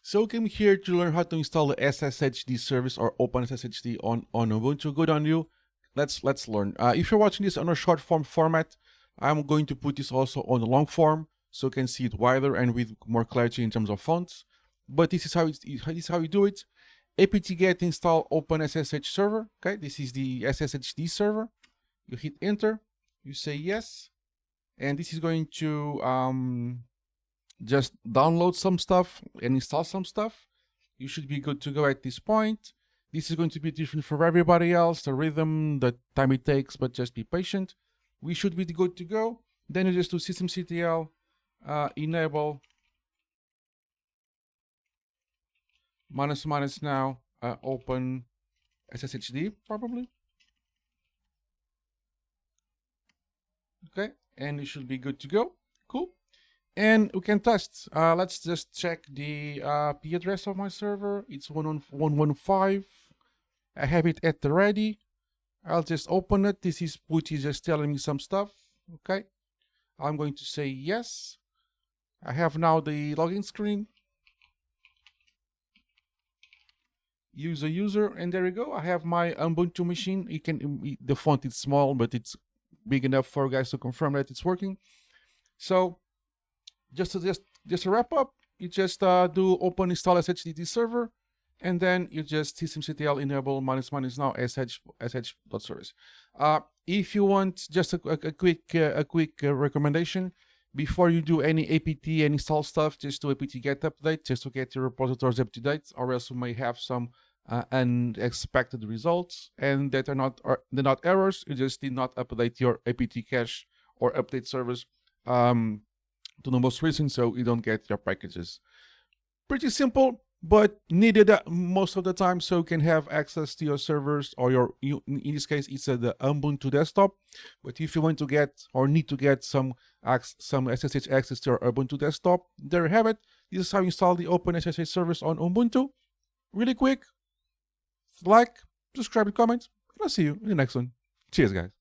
So we came here to learn how to install the SSHD service or OpenSSH on Ubuntu. Good on you. Let's learn. If you're watching this on a short form format, I'm going to put this also on a long form so you can see it wider and with more clarity in terms of fonts. But this is how you do it. apt-get install OpenSSH server. Okay, this is the SSHD server. You hit enter. You say yes, and this is going to just download some stuff and install some stuff. You should be good to go at this point. This is going to be different for everybody else, the rhythm, the time it takes, but just be patient. We should be good to go. Then you just do systemctl enable -- now open SSHD probably. Okay, and you should be good to go. Cool. And we can test. Let's just check the IP address of my server. It's 115. I have it at the ready. I'll just open it. This is Putty just telling me some stuff. Okay. I'm going to say yes. I have now the login screen. Use a user, and there we go. I have my Ubuntu machine. The font is small, but it's big enough for you guys to confirm that it's working. So just to wrap up, you just do open install SSHD server, and then you just systemctl enable -- now sh.service. If you want just a quick recommendation, before you do any apt and install stuff, just do apt-get update just to get your repositories up to date, or else you may have some unexpected results, and that they're not errors. You just did not update your apt cache or update service to the most recent, so you don't get your packages. Pretty simple, but needed most of the time so you can have access to your servers or in this case it's the Ubuntu desktop. But if you want to get or need to get some SSH access to your Ubuntu desktop, there you have it. This is how you install the OpenSSH service on Ubuntu. Really quick. Like, subscribe, and comment, and I'll see you in the next one. Cheers, guys.